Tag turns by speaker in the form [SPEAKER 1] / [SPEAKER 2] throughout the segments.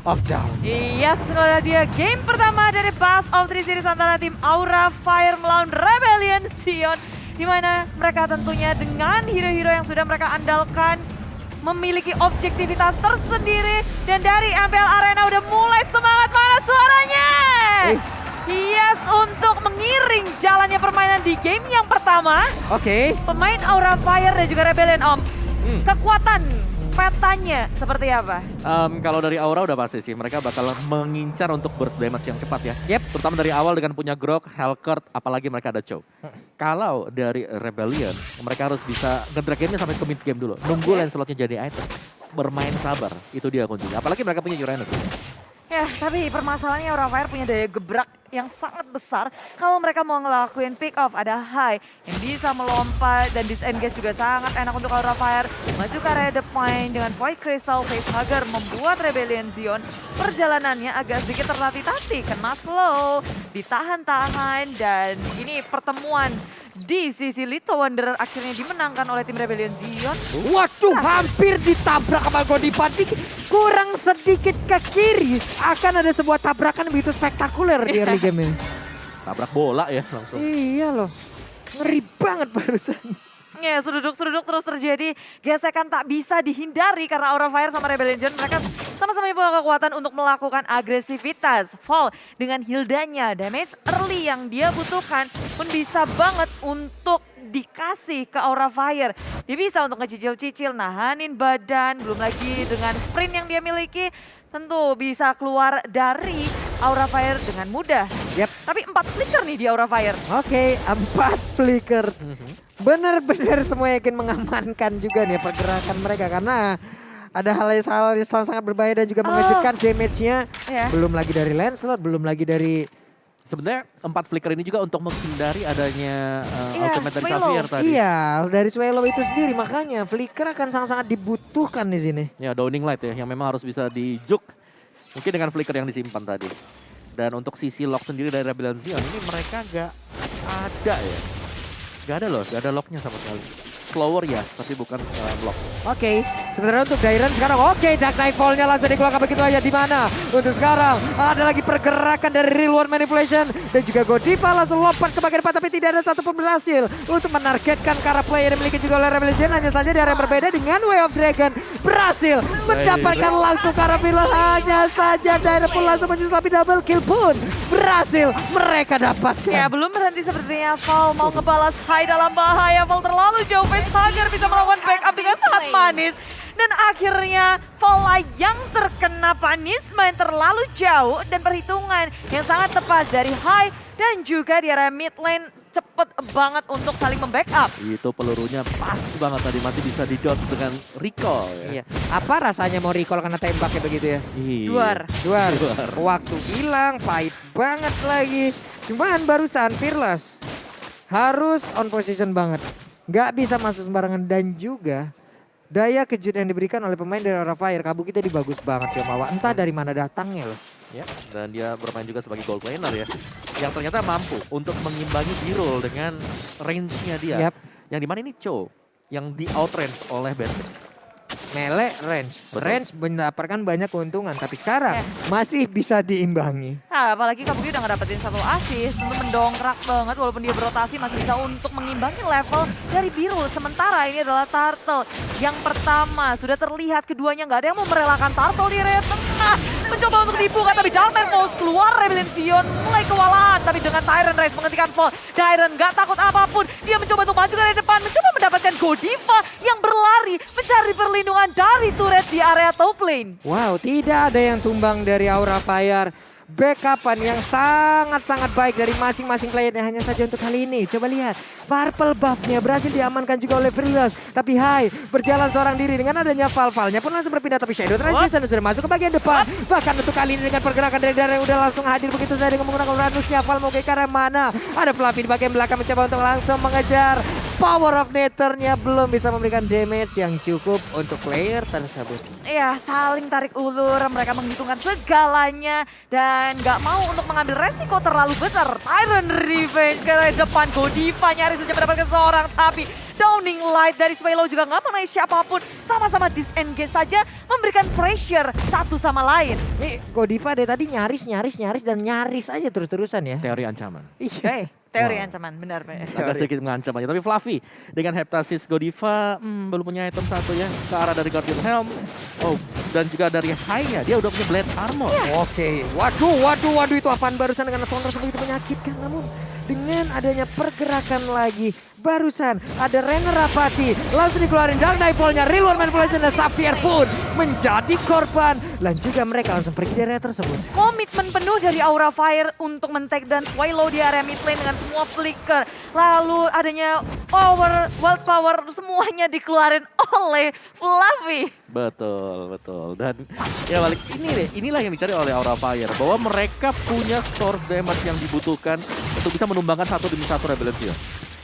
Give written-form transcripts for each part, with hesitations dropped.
[SPEAKER 1] of Dawn.
[SPEAKER 2] Iya, setelah dia game pertama dari Best of 3 Series antara tim Aura Fire melawan Rebellion Sion. Di mana mereka tentunya dengan hero-hero yang sudah mereka andalkan memiliki objektivitas tersendiri. Dan dari MPL Arena udah mulai semangat, mana suaranya? Yes, untuk mengiring jalannya permainan di game yang pertama.
[SPEAKER 1] Oke.
[SPEAKER 2] Pemain Aura Fire dan juga Rebellion Om. Kekuatan petanya seperti apa?
[SPEAKER 3] Kalau dari Aura udah pasti sih, mereka bakal mengincar untuk burst damage yang cepat ya.
[SPEAKER 1] Yep.
[SPEAKER 3] Terutama dari awal dengan punya Grok, Hellcurt, apalagi mereka ada Chow. Kalau dari Rebellion, mereka harus bisa nge-drag game-nya sampai ke mid game dulu. Nunggu lane slotnya jadi item. Bermain sabar, itu dia kuncinya. Apalagi mereka punya Uranus.
[SPEAKER 2] Ya, tapi permasalahannya Aura Fire punya daya gebrak yang sangat besar. Kalau mereka mau ngelakuin pick off, ada High yang bisa melompat dan disengage juga sangat enak untuk Aura Fire. Maju ke area depan dengan Void Crystal Facehugger membuat Rebellion Sion perjalanannya agak sedikit tertatih-tatih. Kena slow, ditahan-tahan, dan ini pertemuan di sisi Little Wanderer akhirnya dimenangkan oleh tim Rebellion Sion.
[SPEAKER 1] Waduh, hampir ditabrak sama Godiva. Kurang sedikit ke kiri. Akan ada sebuah tabrakan begitu spektakuler di early game ini.
[SPEAKER 3] Tabrak bola ya langsung.
[SPEAKER 1] Iya loh. Ngeri banget barusan.
[SPEAKER 2] Ya, seruduk-seruduk terus terjadi. Gesekan tak bisa dihindari karena Aura Fire sama Rebellion Sion mereka sama-sama punya kekuatan untuk melakukan agresivitas. Fall dengan Hildanya, damage early yang dia butuhkan pun bisa banget untuk dikasih ke Aura Fire. Dia bisa untuk ngecicil-cicil, nahanin badan, belum lagi dengan sprint yang dia miliki. Tentu bisa keluar dari Aura Fire dengan mudah.
[SPEAKER 1] Yep.
[SPEAKER 2] Tapi 4 flicker nih di Aura Fire.
[SPEAKER 1] Oke, 4 flicker. Benar-benar semua yakin mengamankan juga nih pergerakan mereka. Karena ada hal yang sangat berbahaya dan juga mengejutkan damage-nya.
[SPEAKER 2] Yeah.
[SPEAKER 1] Belum lagi dari Lancelot, belum lagi dari...
[SPEAKER 3] Sebenarnya 4 flicker ini juga untuk menghindari adanya ultimate dari
[SPEAKER 2] Swallow.
[SPEAKER 3] Xavier tadi.
[SPEAKER 1] Iya, dari Swallow itu sendiri. Makanya flicker akan sangat-sangat dibutuhkan di sini.
[SPEAKER 3] Ya, Downing Light ya, yang memang harus bisa dijuk. Mungkin dengan flicker yang disimpan tadi. Dan untuk sisi lock sendiri dari Rebellion Sion ini mereka gak ada ya. Gak ada loh, gak ada locknya sama sekali. Slower ya, tapi bukan lock.
[SPEAKER 1] Oke, sementara untuk Dairon sekarang Dark Nightfall-nya langsung dikeluarkan begitu aja di mana? Untuk sekarang ada lagi pergerakan dari Real World Manipulation dan juga Godiva langsung lompat ke bagian depan tapi tidak ada satupun berhasil untuk menargetkan ke arah player yang dimiliki juga oleh Rebellion. Hanya saja di area yang berbeda dengan Way of Dragon berhasil mendapatkan langsung ke arah pilot. Hanya saja Dairon pun langsung menyusul tapi double kill pun berhasil mereka dapatkan.
[SPEAKER 2] Ya, belum berhenti sepertinya. Fall mau ngebalas High dalam bahaya. Fall terlalu jauh. Facehugger bisa melakukan backup dengan sangat manis. Dan akhirnya Fall yang terkena punishment terlalu jauh. Dan perhitungan yang sangat tepat dari High dan juga di area mid lane cepet banget untuk saling membackup.
[SPEAKER 3] Itu pelurunya pas banget tadi, masih bisa di-dodge dengan recall ya.
[SPEAKER 1] Iya. Apa rasanya mau recall karena tembaknya begitu ya?
[SPEAKER 3] Iya.
[SPEAKER 2] Duar.
[SPEAKER 1] Waktu hilang, pahit banget lagi. Cuman barusan Fearless harus on position banget. Gak bisa masuk sembarangan dan juga daya kejut yang diberikan oleh pemain dari Aura Fire. Kabuki tadi bagus banget sih Mawa. Entah dari mana datangnya loh.
[SPEAKER 3] Ya, dan dia bermain juga sebagai gold laner ya. Yang ternyata mampu untuk mengimbangi B-roll dengan range-nya dia.
[SPEAKER 1] Yap.
[SPEAKER 3] Yang dimana ini Cho, yang di outrange oleh Beatrix.
[SPEAKER 1] Melee range.
[SPEAKER 3] Betul.
[SPEAKER 1] Range mendapatkan banyak keuntungan. Tapi sekarang masih bisa diimbangi.
[SPEAKER 2] Nah, apalagi Kabuki udah ngedapetin 1 assist. Tentu mendongkrak banget walaupun dia berotasi masih bisa untuk mengimbangi level dari biru. Sementara ini adalah Turtle. Yang pertama sudah terlihat keduanya nggak ada yang mau merelakan Turtle di area tengah. Mencoba untuk dibuka tapi Darkman Falls keluar. Rebellion Sion mulai kewalahan. Tapi dengan Tyrant Race menghentikan Fall. Tyrant nggak takut apapun. Dia mencoba untuk maju ke area depan. Mencoba mendapatkan Godiva yang berlari mencari perlindungan dari turret di area top lane.
[SPEAKER 1] Wow, tidak ada yang tumbang dari Aura Fire. Backupan yang sangat-sangat baik dari masing-masing playernya. Hanya saja untuk kali ini, coba lihat. Purple buff-nya berhasil diamankan juga oleh Fearless. Tapi High berjalan seorang diri dengan adanya Val-Valnya pun langsung berpindah. Tapi Shadow Transition sudah masuk ke bagian depan. Bahkan untuk kali ini dengan pergerakan dari Darren yang udah langsung hadir begitu saja dengan menggunakan Uranusnya. Val mau ke arah mana? Ada Fluffy di bagian belakang mencoba untuk langsung mengejar. Power of Nether-nya belum bisa memberikan damage yang cukup untuk player tersebut.
[SPEAKER 2] Iya, saling tarik ulur, mereka menghitungkan segalanya dan nggak mau untuk mengambil resiko terlalu besar. Tyrant Revenge ke depan, Godiva nyaris saja mendapatkan seorang, tapi Downing Light dari Swallow juga nggak mengenai siapapun. Sama-sama disengage saja, memberikan pressure satu sama lain.
[SPEAKER 1] Nih Godiva dari tadi nyaris dan nyaris aja terus-terusan ya.
[SPEAKER 3] Teori ancaman.
[SPEAKER 2] Oke, teori
[SPEAKER 3] Wow.
[SPEAKER 2] ancaman, benar.
[SPEAKER 3] Agak sedikit mengancam aja. Tapi Fluffy dengan Heptasis Godiva belum punya item satu ya. Ke arah dari Guardian Helm. Oh, dan juga dari High-nya dia udah punya Blade Armor.
[SPEAKER 1] Oke, waduh itu apaan barusan dengan counter begitu menyakitkan. Namun dengan adanya pergerakan lagi, barusan ada Renner Rapati langsung dikeluarin Dark Knightfall-nya, Real World Manipulation dan Xavier pun menjadi korban. Dan juga mereka langsung pergi dari area tersebut.
[SPEAKER 2] Komitmen penuh dari Aura Fire untuk men-take dan Swallow di area mid lane dengan semua flicker. Lalu adanya wild power semuanya dikeluarin oleh Fluffy.
[SPEAKER 3] Betul. Dan ya balik inilah yang dicari oleh Aura Fire. Bahwa mereka punya source damage yang dibutuhkan untuk bisa menumbangkan 1 demi 1 Rebellion.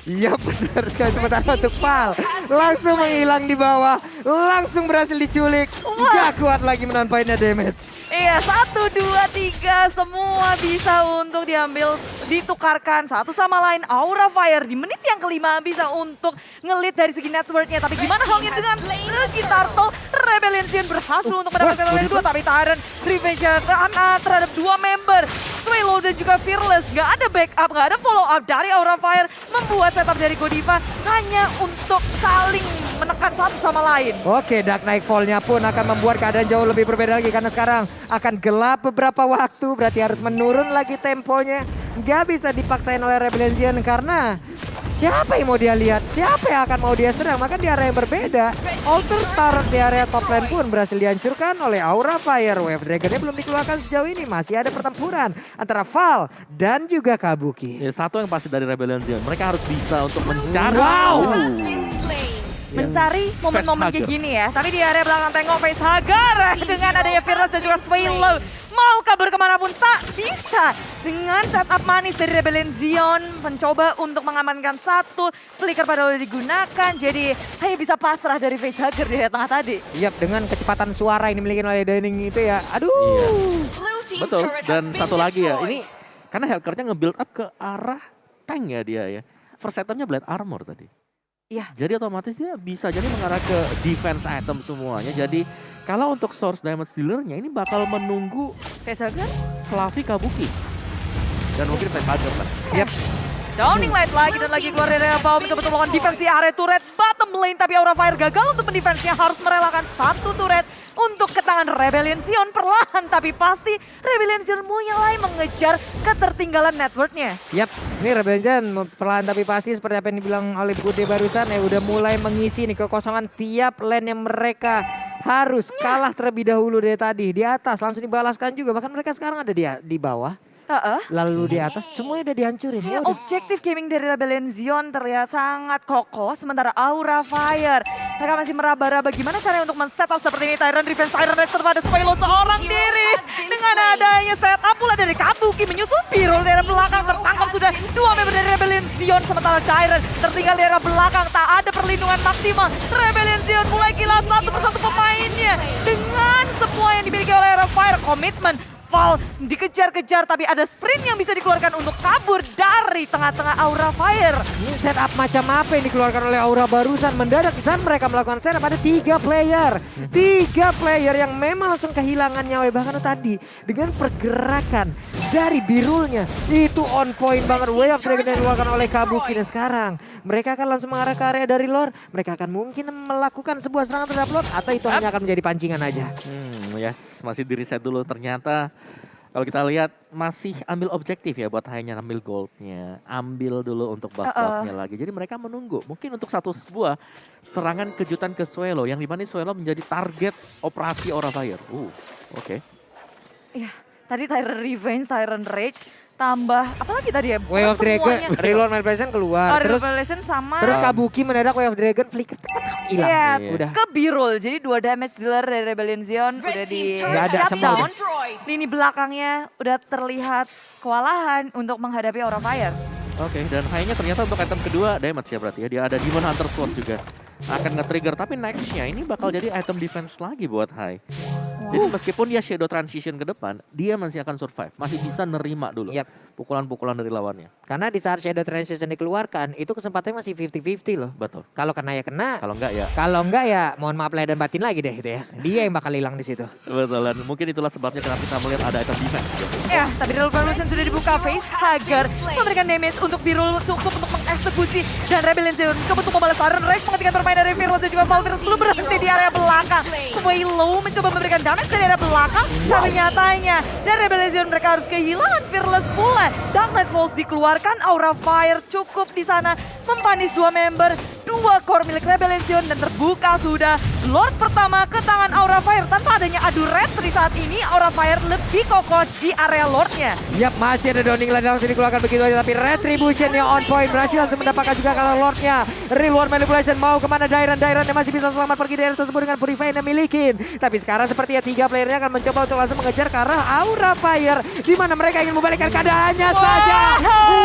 [SPEAKER 1] Iya benar sekali, sementara untuk Val langsung menghilang di bawah, langsung berhasil diculik. Gak kuat lagi menahan poinnya damage.
[SPEAKER 2] Iya, 1, 2, 3 semua bisa untuk diambil, ditukarkan satu sama lain. Aura Fire di menit yang kelima bisa untuk ngelit dari segi networknya. Tapi gimana halnya dengan Segi Turtle? Rebellion berhasil untuk mendapatkan level 2, tapi Tyrant revenge terhadap 2 member. Swallow dan juga Fearless, nggak ada backup, nggak ada follow up dari Aura Fire. Membuat setup dari Godiva hanya untuk saling menekan satu sama lain.
[SPEAKER 1] Oke, Dark Knightfall-nya pun akan membuat keadaan jauh lebih berbeda lagi. Karena sekarang akan gelap beberapa waktu, berarti harus menurun lagi temponya. Nggak bisa dipaksain oleh Rebellion karena siapa yang mau dia lihat, siapa yang akan mau dia serang. Maka di area yang berbeda, Alter Turret di area top lane pun berhasil dihancurkan oleh Aura Fire. Wave Dragon-nya belum dikeluarkan sejauh ini, masih ada pertempuran antara Val dan juga Kabuki.
[SPEAKER 3] Ya, satu yang pasti dari Rebellion, mereka harus bisa untuk mencari.
[SPEAKER 2] Mencari momen-momen kayak gini ya. Tapi di area belakang tengok Facehugger dengan adanya Fearless dan juga Swallow. Mau kabur kemanapun tak bisa. Dengan setup manis dari Rebellion mencoba untuk mengamankan satu. Flicker pada udah digunakan. Jadi hanya bisa pasrah dari Facehugger di tengah tadi.
[SPEAKER 1] Yap, dengan kecepatan suara ini dimiliki oleh Downing itu ya. Aduh.
[SPEAKER 3] Iya. Betul. Dan satu lagi ya, ini karena Helker-nya nge-build up ke arah tank ya dia ya. First itemnya Blade Armor tadi.
[SPEAKER 2] Iya.
[SPEAKER 3] Jadi otomatis dia bisa jadi mengarah ke defense item semuanya. Jadi kalau untuk source damage dealer-nya ini bakal menunggu
[SPEAKER 2] Facehugger?
[SPEAKER 3] Fluffy Kabuki. Dan mungkin Facehugger kan.
[SPEAKER 1] Yap.
[SPEAKER 2] Downing Light lagi dan lagi keluar dari area bawah mencoba untuk melakukan defense di area turret bottom lane. Tapi Aura Fire gagal untuk mendefense-nya, harus merelakan satu turret untuk ke tangan Rebellion perlahan. Tapi pasti Rebellion mulai mengejar ketertinggalan network-nya.
[SPEAKER 1] Yap, ini Rebellion perlahan tapi pasti seperti apa yang dibilang oleh Bude barusan ya, udah mulai mengisi nih kekosongan tiap lane yang mereka harus kalah terlebih dahulu dari tadi. Di atas langsung dibalaskan juga, bahkan mereka sekarang ada di bawah. Lalu di atas semuanya udah dihancurin. Ya udah.
[SPEAKER 2] Objektif gaming dari Rebellion terlihat sangat kokoh, sementara Aura Fire mereka masih meraba-raba gimana caranya untuk men-setup seperti ini. Tyrant Revenge, Tyrant Red pada Swallow seorang diri. Dengan adanya setup pula dari Kabuki menyusul Biro dari belakang, tertangkap sudah 2 member dari Rebellion sementara Tyrant tertinggal di area belakang, tak ada perlindungan maksimal. Rebellion mulai kilas satu persatu pemainnya dengan semua yang dimiliki oleh Aura Fire. Komitmen Val dikejar-kejar tapi ada sprint yang bisa dikeluarkan untuk kabur dari tengah-tengah Aura Fire.
[SPEAKER 1] Ini setup macam apa yang dikeluarkan oleh Aura barusan? Mendadak di saat mereka melakukan setup ada 3 player. 3 player yang memang langsung kehilangan nyawa. Bahkan tadi dengan pergerakan dari Birulnya itu on point banget. Way of Dragon yang dikeluarkan oleh Kabuki. Dan sekarang mereka akan langsung mengarah ke area dari lore. Mereka akan mungkin melakukan sebuah serangan terhadap lore atau itu hanya akan menjadi pancingan aja.
[SPEAKER 3] Yes, masih di reset dulu. Ternyata kalau kita lihat masih ambil objektif ya buat hanya ambil goldnya. Ambil dulu untuk buff-buffnya lagi. Jadi mereka menunggu. Mungkin untuk sebuah serangan kejutan ke Swallow. Yang dimana Swallow menjadi target operasi Aura Fire. Oke.
[SPEAKER 2] Iya, tadi Tyrant Revenge, Tyrant Rage, tambah apalagi tadi ya?
[SPEAKER 1] Way of Dragon, Real World Manipulation keluar. Terus Kabuki mendadak Way of Dragon, flicker hilang.
[SPEAKER 2] Iya,
[SPEAKER 1] Udah.
[SPEAKER 2] ke Birul. Jadi 2 damage dealer dari Rebellion udah di
[SPEAKER 1] Nggak ada, semua
[SPEAKER 2] shutdown. Lini belakangnya udah terlihat kewalahan untuk menghadapi Aura Fire.
[SPEAKER 3] Oke, dan High-nya ternyata untuk item kedua damage ya berarti ya. Dia ada Demon Hunter Sword juga. Akan nge-trigger, tapi next-nya ini bakal jadi item defense lagi buat High. Jadi meskipun dia shadow transition ke depan, dia masih akan survive. Masih bisa nerima dulu
[SPEAKER 1] Yap.
[SPEAKER 3] pukulan-pukulan dari lawannya.
[SPEAKER 1] Karena di saat Shadow Transition dikeluarkan, itu kesempatannya masih 50-50 loh.
[SPEAKER 3] Betul.
[SPEAKER 1] Kalau kena ya kena,
[SPEAKER 3] Kalau enggak ya.
[SPEAKER 1] kalau enggak ya mohon maaf lahir dan batin lagi deh gitu ya. Dia yang bakal hilang di situ.
[SPEAKER 3] Betul. Dan mungkin itulah sebabnya kenapa kita melihat ada item defense.
[SPEAKER 2] Ya, tapi Rebel Revolution sudah dibuka. Face Hagar memberikan damage untuk Birul cukup untuk mengeksekusi. Dan Rebel Revolution coba untuk membalas Siren Rex menghentikan permainan dari Fearless dan juga Valvirus belum berhenti di area belakang. Swaylow mencoba memberikan damage dari area belakang. Tapi nyatanya, dan Rebel Revolution mereka harus kehilangan Fearless pula. Dark Knight Falls dikeluarkan, Aura Fire cukup di sana mempanis dua member. Dua core milik Rebel Legion dan terbuka sudah Lord pertama ke tangan Aura Fire. Tanpa adanya adu retri saat ini, Aura Fire lebih kokoh di area Lordnya.
[SPEAKER 1] Yap, masih ada Downing Land langsung dikeluarkan begitu aja. Tapi Retribution yang on point berhasil langsung mendapatkan juga kalau Lordnya. Real World Manipulation mau kemana Dairon yang masih bisa selamat pergi dari tersebut dengan Purify yang milikin. Tapi sekarang sepertinya 3 playernya akan mencoba untuk langsung mengejar ke arah Aura Fire. Di mana mereka ingin membalikkan keadaannya saja.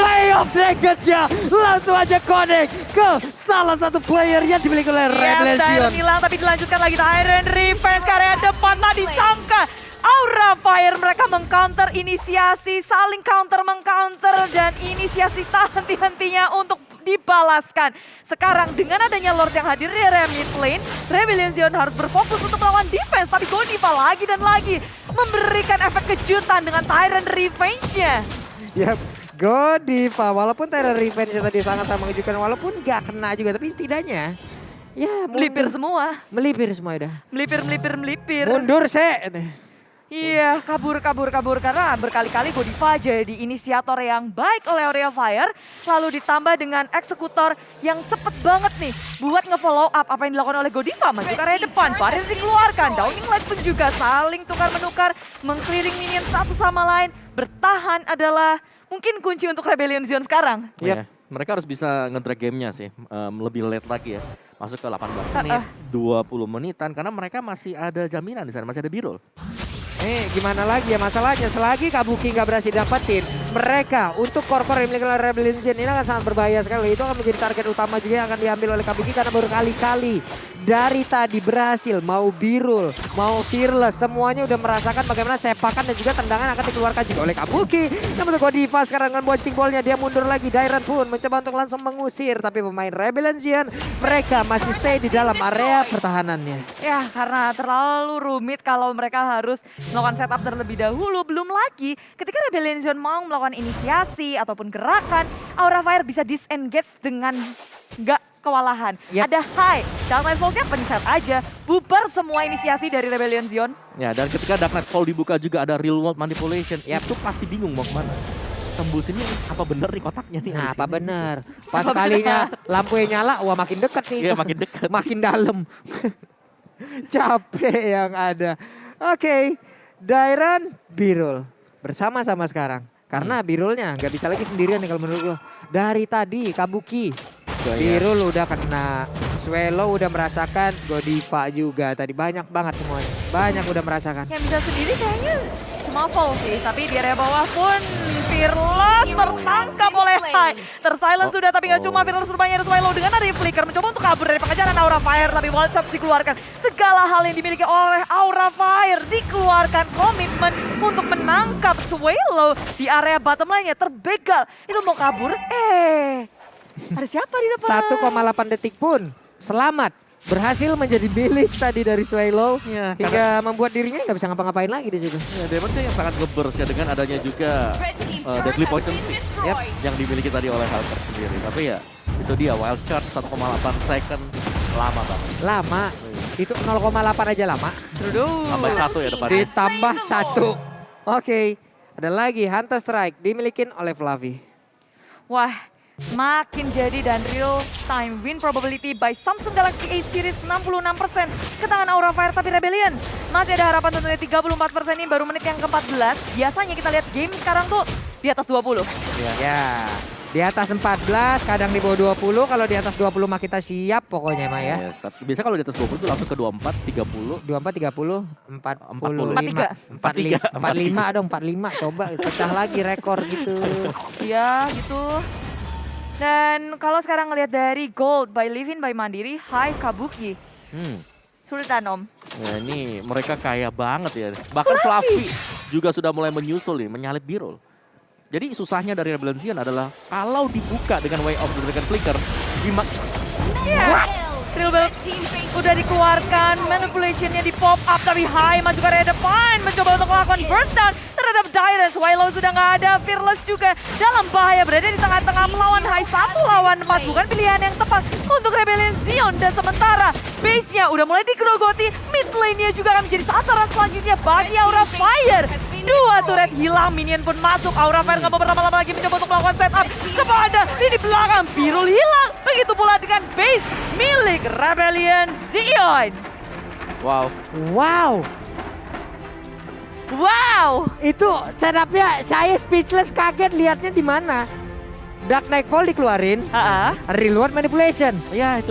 [SPEAKER 1] Way of Dragon-nya langsung aja connect ke salah satu player yang dimiliki oleh Rebel
[SPEAKER 2] Yes,
[SPEAKER 1] Legion.
[SPEAKER 2] Dairon hilang tapi dilanjutkan lagi Tyrant Revenge ke area depan. Tadi disangka Aura Fire mereka mengcounter inisiasi, saling counter mengcounter dan inisiasi tak henti-hentinya untuk dibalaskan. Sekarang dengan adanya Lord yang hadir di area mid lane, Rebel Legion harus berfokus untuk melawan defense. Tapi Godiva lagi dan lagi memberikan efek kejutan dengan Tyrant Revenge-nya.
[SPEAKER 1] Yap. Godiva, walaupun Tyrant Revenge tadi sangat-sangat mengejutkan, walaupun gak kena juga, tapi setidaknya ya
[SPEAKER 2] Melipir semua.
[SPEAKER 1] Melipir semua udah.
[SPEAKER 2] Melipir.
[SPEAKER 1] Mundur sih.
[SPEAKER 2] Iya, kabur karena berkali-kali Godiva jadi inisiator yang baik oleh Aura Fire, lalu ditambah dengan eksekutor yang cepet banget nih buat nge-follow up apa yang dilakukan oleh Godiva. Maju ke area depan, Baris dikeluarkan, Downing Light pun juga saling tukar-menukar, meng-clearing minion satu sama lain. Bertahan adalah mungkin kunci untuk Rebel Legion sekarang.
[SPEAKER 3] Ya, mereka harus bisa nge-drag gamenya sih, lebih late lagi ya. Masuk ke 18 menit, 20 menitan, karena mereka masih ada jaminan di sana, masih ada Birul.
[SPEAKER 1] Gimana lagi ya masalahnya, selagi Kabuki nggak berhasil dapetin, mereka untuk core-core yang dimiliki oleh Rebel Legion ini akan sangat berbahaya sekali. Itu akan menjadi target utama juga yang akan diambil oleh Kabuki karena berkali-kali dari tadi berhasil, mau Birul, mau Fearless, semuanya udah merasakan bagaimana sepakan dan juga tendangan akan dikeluarkan juga oleh Kabuki. Namun Godiva sekarang dengan boncing ballnya, dia mundur lagi. Dairon pun mencoba untuk langsung mengusir, tapi pemain Rebel Legion mereka masih stay di dalam area pertahanannya.
[SPEAKER 2] Ya, karena terlalu rumit kalau mereka harus melakukan setup terlebih dahulu. Belum lagi ketika Rebel Legion mau melakukan inisiasi ataupun gerakan, Aura Fire bisa disengage dengan nggak kewalahan.
[SPEAKER 1] Yep.
[SPEAKER 2] Ada high, Dark Knight Fall-nya pencet aja, bubar semua inisiasi dari Rebel Legion.
[SPEAKER 3] Ya, dan ketika Dark Knight Fall dibuka juga ada Real World Manipulation. Itu pasti bingung mau kemana. Tembus ini apa bener nih kotaknya nih?
[SPEAKER 1] Nah, apa bener? Pas kalinya lampunya nyala, wah makin dekat nih.
[SPEAKER 3] Iya, makin dekat.
[SPEAKER 1] Makin dalam. Capek yang ada. Oke, Dairon, Birul bersama-sama sekarang. Karena Birulnya nggak bisa lagi sendirian nih kalau menurut gue. Dari tadi Kabuki, Birul udah kena, Swallow udah merasakan, Godiva juga tadi banyak banget semuanya. Banyak udah merasakan.
[SPEAKER 2] Yang bisa sendiri kayaknya cuma Fall sih, tapi di area bawah pun Fearless tertangkap oleh High. Tersilence sudah, tapi nggak cuma Fearless, rupanya ada Swallow dengan ada Flicker mencoba untuk kabur dari pengejaran Aura Fire, tapi one shot dikeluarkan. Segala hal yang dimiliki oleh Aura Fire dikeluarkan, komitmen untuk menangkap Swallow di area bottom line-nya terbegal. Itu mau kabur, ada siapa di depan?
[SPEAKER 1] 1,8 detik pun selamat. Berhasil menjadi milik tadi dari Swallow
[SPEAKER 3] Ya,
[SPEAKER 1] hingga membuat dirinya nggak bisa ngapa-ngapain lagi di situ.
[SPEAKER 3] Ya, Demon tuh yang sangat ngeburst ya dengan adanya juga Deadly Poison Stick yang dimiliki tadi oleh Helper sendiri. Tapi ya itu dia wild charge 1,8 second, lama banget.
[SPEAKER 1] Lama, itu 0,8 aja lama.
[SPEAKER 3] Tambah 1 ya depannya.
[SPEAKER 1] Ditambah 1. Oke, ada lagi Hunter Strike dimilikin oleh Fluffy.
[SPEAKER 2] Wah, makin jadi dan real time win probability by Samsung Galaxy A Series 66% ke tangan Aura Fire, tapi Rebellion masih ada harapan tentunya 34% ini baru menit yang ke-14. Biasanya kita lihat game sekarang tuh di atas 20.
[SPEAKER 1] Ya, di atas 14, kadang di bawah 20. Kalau di atas 20 mah kita siap pokoknya mah ya.
[SPEAKER 3] Yes, biasa kalau di atas 20 tuh langsung ke 24, 30.
[SPEAKER 1] 24, 30, 45.
[SPEAKER 2] 43.
[SPEAKER 1] 45 dong, 45. Coba pecah lagi rekor gitu.
[SPEAKER 2] Iya gitu. Dan kalau sekarang ngelihat dari Gold by Livin by Mandiri, High Kabuki. Sulitan Om.
[SPEAKER 3] Ya ini mereka kaya banget ya. Bahkan Fluffy juga sudah mulai menyusul nih, menyalip Birul. Jadi susahnya dari Rebellion Sion adalah kalau dibuka dengan Way of the Dragon Flicker,
[SPEAKER 2] Trilbel udah dikeluarkan, manipulationnya di pop up tapi Haima juga ada Define mencoba untuk melakukan burst down terhadap Dyrus. Wailo sudah nggak ada, Fearless juga dalam bahaya berada di tengah-tengah melawan Hai 1 lawan 4. Bukan pilihan yang tepat untuk Rebellion Sion dan sementara base-nya udah mulai digerogoti, mid lane-nya juga akan menjadi sasaran selanjutnya bagi Aura Fire. Dua turret hilang, minion pun masuk. Aura Fire nggak mau berlama-lama lagi mencoba untuk melakukan setup kepada di belakang. Birul hilang, begitu pula dengan base milik Rebellion Sion.
[SPEAKER 3] wow.
[SPEAKER 1] Wow,
[SPEAKER 2] Wow,
[SPEAKER 1] itu setupnya saya speechless, kaget lihatnya di mana. Dark Nightfall dikeluarin, reward manipulation.
[SPEAKER 3] Ya itu